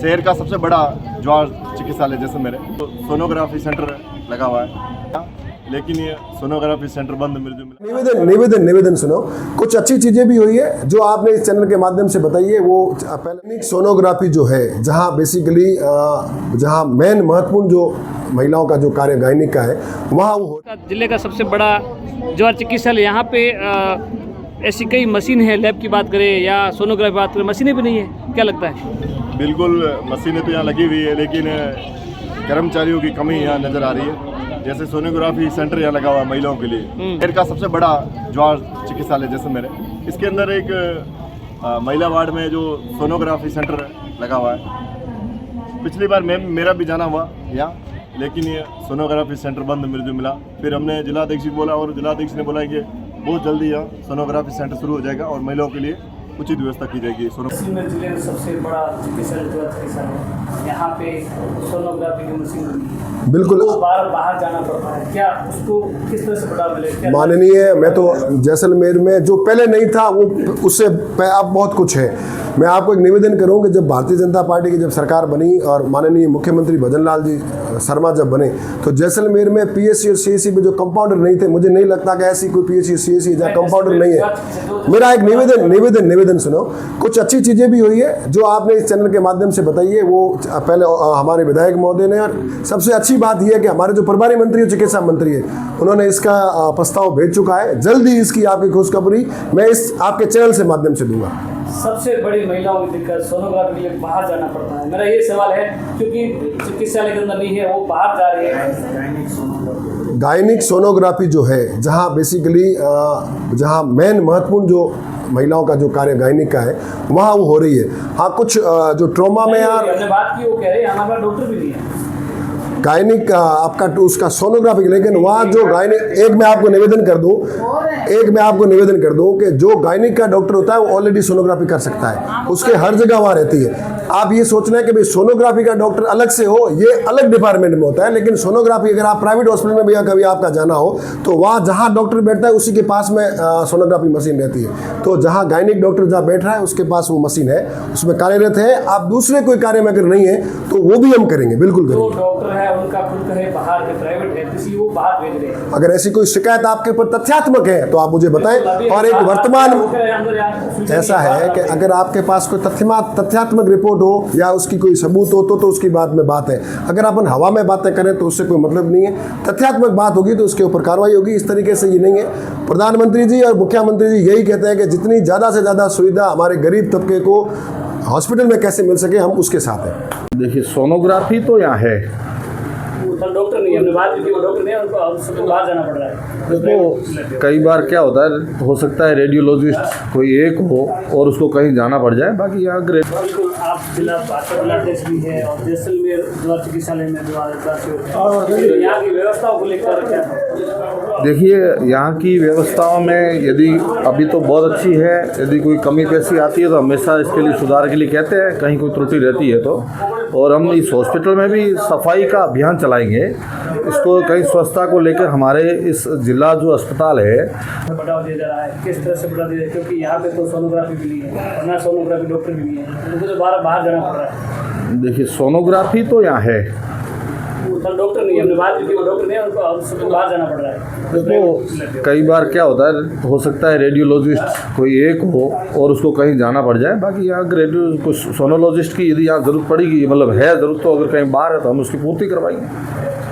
शहर का सबसे बड़ा ज्वार चिकित्सालय जैसलमेर है, तो सोनोग्राफी सेंटर लगा हुआ है, लेकिन ये सोनोग्राफी सेंटर बंद मृत्यु मिला। निवेदन सुनो, कुछ अच्छी चीजें भी हुई है जो आपने इस चैनल के माध्यम से बताई है। वो पहले सोनोग्राफी जो है, जहाँ बेसिकली जहाँ मेन महत्वपूर्ण जो महिलाओं का जो कार्य गायनिक का है, वहाँ वो जिले का सबसे बड़ा ज्वार चिकित्सालय। यहाँ पे ऐसी कई मशीन है, लैब की बात करें या सोनोग्राफी बात करें, मशीनें भी नहीं है, क्या लगता है? बिल्कुल, मशीनें तो यहाँ लगी हुई है, लेकिन कर्मचारियों की कमी यहाँ नज़र आ रही है। जैसे सोनोग्राफी सेंटर यहाँ लगा हुआ है महिलाओं के लिए, शहर का सबसे बड़ा ज्वार चिकित्सालय जैसलमेर है, इसके अंदर एक महिला वार्ड में जो सोनोग्राफी सेंटर लगा हुआ है। पिछली बार मेरा भी जाना हुआ यहाँ, लेकिन ये सोनोग्राफी सेंटर बंद मृत्यु मिला। फिर हमने जिलाध्यक्ष को बोला और जिलाध्यक्ष ने बोला कि बहुत जल्दी यहाँ सोनोग्राफी सेंटर शुरू हो जाएगा और महिलाओं के लिए उचित व्यवस्था की जाएगी। जैसलमेर जिले में सबसे बड़ा चिकित्सालय, यहाँ पे सोनोग्राफी की मशीन बिल्कुल बाहर जाना पड़ता है, क्या उसको किस तरह से बढ़ा मिले? माननीय, मैं तो जैसलमेर में जो पहले नहीं था वो उससे अब बहुत कुछ है। मैं आपको एक निवेदन करूं कि जब भारतीय जनता पार्टी की जब सरकार बनी और माननीय मुख्यमंत्री भजन लाल जी शर्मा जब बने, तो जैसलमेर में पीएचसी और सीएचसी में जो कंपाउंडर नहीं थे, मुझे नहीं लगता कि ऐसी कोई पीएचसी सीएचसी जहाँ कंपाउंडर नहीं है। मेरा एक निवेदन सुनो, कुछ अच्छी चीज़ें भी हुई है जो आपने इस चैनल के माध्यम से बताई है। वो पहले हमारे विधायक महोदय ने, और सबसे अच्छी बात यह है कि हमारे जो प्रभारी मंत्री चिकित्सा मंत्री है, उन्होंने इसका प्रस्ताव भेज चुका है। जल्दी इसकी आपकी खुशखबरी मैं इस आपके चैनल से माध्यम से दूंगा। सबसे बड़ी महिलाओं की दिक्कत सोनोग्राफी के लिए बाहर जाना पड़ता है। मेरा ये सवाल है, क्योंकि चिकित्सालय के अंदर नहीं है, वो बाहर जा रही है। गायनिक सोनोग्राफी जो है, जहाँ बेसिकली जहाँ मेन महत्वपूर्ण जो महिलाओं का जो कार्य गायनिक का है, वहाँ वो हो रही है। हाँ, कुछ जो ट्रॉमा में यार बात की, वो कह रहे हैं हमारा डॉक्टर भी नहीं है गायनिक आपका उसका सोनोग्राफी, लेकिन वहाँ जो गायनिक, एक मैं आपको निवेदन कर दूं कि जो गायनिक का डॉक्टर होता है वो ऑलरेडी सोनोग्राफी कर सकता है, उसके हर जगह वहाँ रहती है। आप ये सोचना है कि भाई सोनोग्राफी का डॉक्टर अलग से हो, ये अलग डिपार्टमेंट में होता है। लेकिन सोनोग्राफी अगर आप प्राइवेट हॉस्पिटल में भैया कभी आपका जाना हो, तो वहाँ जहाँ डॉक्टर बैठता है उसी के पास में सोनोग्राफी मशीन रहती है। तो जहाँ गायनिक डॉक्टर जहाँ बैठ रहा है उसके पास वो मशीन है, उसमें कार्यरत है। आप दूसरे कोई कार्य में अगर नहीं है तो वो भी हम करेंगे, बिल्कुल करेंगे। डॉक्टर है उनका खुद का है, बाहर के प्राइवेट है, किसी वो बाहर भेज रहे हैं। अगर ऐसी कोई शिकायत आपके ऊपर तथ्यात्मक है तो आप मुझे बताएं। और एक वर्तमान ऐसा है कि अगर आपके पास कोई तथ्यात्मक रिपोर्ट हो या उसकी कोई सबूत हो तो उसकी बात में बात है। अगर अपन हवा में बातें करें तो उससे कोई मतलब नहीं है। तथ्यात्मक बात होगी तो उसके ऊपर कार्रवाई होगी। इस तरीके से ये नहीं है। प्रधानमंत्री जी और मुख्यमंत्री जी यही कहते हैं कि जितनी ज़्यादा से ज़्यादा सुविधा हमारे गरीब तबके को हॉस्पिटल में कैसे मिल सके, हम उसके साथ हैं। देखिए, सोनोग्राफी तो यहाँ है, डॉक्टर नहीं है, बात की डॉक्टर नहीं है, उनको बाहर जाना पड़ रहा है। तो कई बार क्या होता है, हो सकता है रेडियोलॉजिस्ट कोई एक हो और उसको कहीं जाना पड़ जाए। बाकी यहाँ बिल्कुल, आप जिला अध्यक्ष भी है और जैसलमेर ज्वार चिकित्सालय में यहाँ की व्यवस्थाओं को लेकर क्या? देखिए, यहाँ की व्यवस्थाओं में यदि अभी तो बहुत अच्छी है, यदि कोई कमी पेशी आती है तो हमेशा इसके लिए सुधार के लिए कहते हैं, कहीं कोई त्रुटि रहती है तो। और हम इस हॉस्पिटल में भी सफाई का अभियान चलाएंगे। इसको कहीं स्वच्छता को लेकर हमारे इस जिला जो अस्पताल है बढ़ावा दिया जा रहा है। किस तरह से बढ़ा दिया, क्योंकि यहाँ पे तो सोनोग्राफी भी नहीं है, ना सोनोग्राफी डॉक्टर भी नहीं है, उनको तो बाहर जाना पड़ रहा है। देखिए, सोनोग्राफी तो यहाँ है, डॉक्टर नहीं है, बात की डॉक्टर नहीं है, उनको बाहर जाना पड़ रहा है। तो कई बार क्या होता है, हो सकता है रेडियोलॉजिस्ट कोई एक हो और उसको कहीं जाना पड़ जाए। बाकी यहाँ सोनोलॉजिस्ट की यदि यहाँ ज़रूरत पड़ेगी, मतलब है ज़रूरत, तो अगर कहीं बाहर है तो हम उसकी पूर्ति करवाएंगे।